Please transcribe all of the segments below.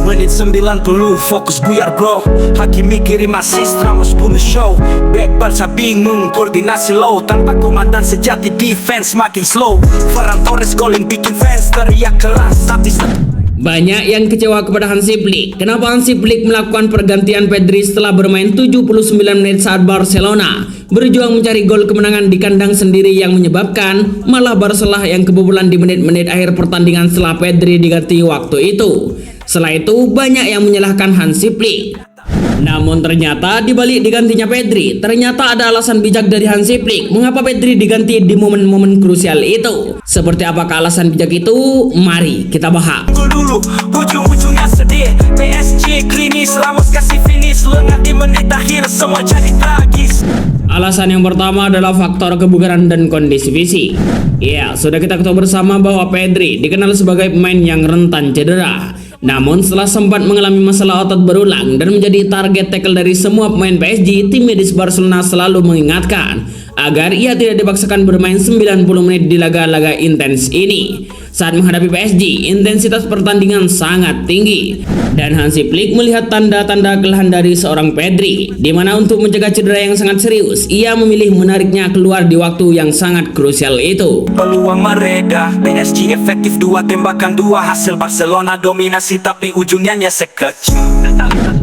Menit 90 fokus buyar bro. Hakimi kirim assist, Ramos bunuh show. Back Barca bingung, koordinasi low. Tanpa komandan sejati defense makin slow. Ferran Torres golin bikin fans teriak keras. Tapi banyak yang kecewa kepada Hansi Flick. Kenapa Hansi Flick melakukan pergantian Pedri setelah bermain 79 menit saat Barcelona berjuang mencari gol kemenangan di kandang sendiri, yang menyebabkan malah Barcelona yang kebobolan di menit-menit akhir pertandingan setelah Pedri diganti waktu itu. Setelah itu banyak yang menyalahkan Hansi Flick. Namun ternyata di balik digantinya Pedri, ternyata ada alasan bijak dari Hansi Flick mengapa Pedri diganti di momen-momen krusial itu. Seperti apakah alasan bijak itu? Mari kita bahas. dulu ujung-ujungnya sedih. PSG klinis, Ramos kasih finish. Lengah di menit akhir semua jadi tragis. Alasan yang pertama adalah faktor kebugaran dan kondisi fisik. Ya, sudah kita ketahui bersama bahwa Pedri dikenal sebagai pemain yang rentan cedera. Namun setelah sempat mengalami masalah otot berulang dan menjadi target tackle dari semua pemain PSG, tim medis Barcelona selalu mengingatkan agar ia tidak dipaksakan bermain 90 menit di laga-laga intens ini. Saat menghadapi PSG, intensitas pertandingan sangat tinggi dan Hansi Flick melihat tanda-tanda kelelahan dari seorang Pedri, di mana untuk mencegah cedera yang sangat serius, ia memilih menariknya keluar di waktu yang sangat krusial itu. Peluang mereda, PSG efektif 2 tembakan 2, hasil Barcelona dominasi tapi ujungnya nyesek kecil.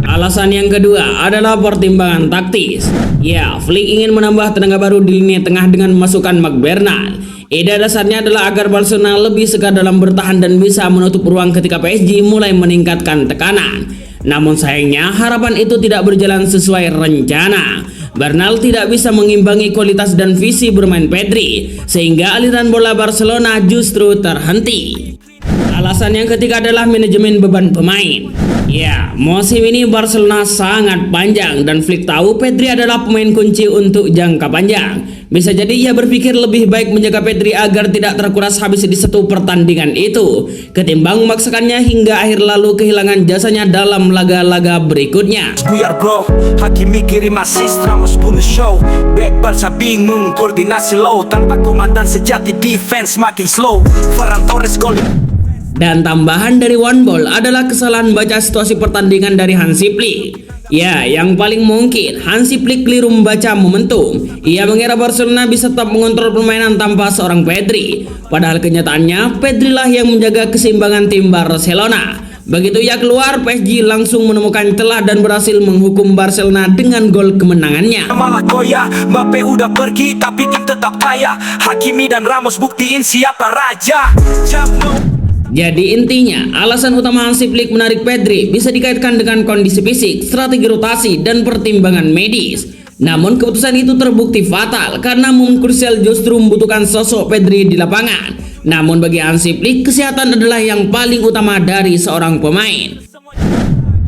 Alasan yang kedua adalah pertimbangan taktis. Ya, Flick ingin menambah tenaga baru di lini tengah dengan memasukkan McBurney. Ide dasarnya adalah agar Barcelona lebih segar dalam bertahan dan bisa menutup ruang ketika PSG mulai meningkatkan tekanan. Namun sayangnya harapan itu tidak berjalan sesuai rencana. Bernal tidak bisa mengimbangi kualitas dan visi bermain Pedri, sehingga aliran bola Barcelona justru terhenti. Alasan yang ketiga adalah manajemen beban pemain. Ya, musim ini Barcelona sangat panjang dan Flick tahu Pedri adalah pemain kunci untuk jangka panjang. Bisa jadi ia berpikir lebih baik menjaga Pedri agar tidak terkuras habis di satu pertandingan itu, ketimbang memaksakannya hingga akhir lalu kehilangan jasanya dalam laga-laga berikutnya. Buyar bro, Hakimi kirim assist, Ramos bunuh show. Back Barca bingung, koordinasi low. Tanpa komandan sejati defense makin slow. Ferran Torres golin. Dan tambahan dari one ball adalah kesalahan baca situasi pertandingan dari Hansi Flick. Ya, yang paling mungkin Hansi Flick keliru membaca momentum. Ia mengira Barcelona bisa tetap mengontrol permainan tanpa seorang Pedri. Padahal kenyataannya Pedri lah yang menjaga keseimbangan tim Barcelona. Begitu ia keluar, PSG langsung menemukan celah dan berhasil menghukum Barcelona dengan gol kemenangannya. Malah goyah, Mbappe udah pergi tapi tim tetap kaya. Hakimi dan Ramos buktiin siapa raja. Jadi intinya, alasan utama Hansi Flick menarik Pedri bisa dikaitkan dengan kondisi fisik, strategi rotasi, dan pertimbangan medis. Namun keputusan itu terbukti fatal karena momen krusial justru membutuhkan sosok Pedri di lapangan. Namun bagi Hansi Flick, kesehatan adalah yang paling utama dari seorang pemain.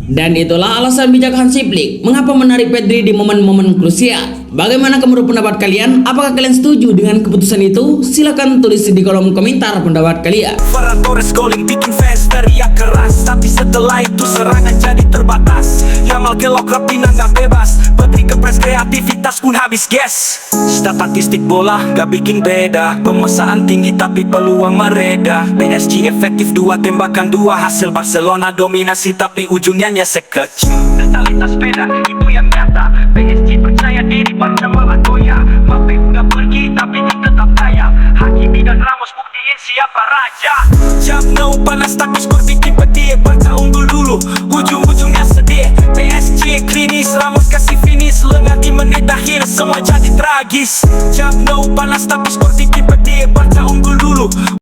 Dan itulah alasan bijak Hansi Flick mengapa menarik Pedri di momen-momen krusial. Bagaimana menurut pendapat kalian? Apakah kalian setuju dengan keputusan itu? Silahkan tulis di kolom komentar pendapat kalian. Ferran Torres golin bikin fans teriak keras, tapi setelah itu serangan jadi terbatas. Yamal gelok Rapina gak bebas, Pedri kepres kreativitas pun habis gas. Statistik bola gak bikin beda, pemesanan tinggi tapi peluang mereda. PSG efektif 2 tembakan 2, hasil Barcelona dominasi tapi ujungnya nyesek kecil. Totalitas beda, itu yang nyata. PSG percaya diri pada malah goyah. Mbappe udah pergi tapi dia tetap kaya. Hakimi dan Ramos buktiin siapa raja. Jam now panas tapi skor bikin pedih. Barca unggul dulu, ujung-ujungnya sedih. PSG klinis, Ramos kasih finish. Lengah di menit akhir semua jadi tragis. Jam now panas tapi skor bikin pedih. Barca unggul dulu.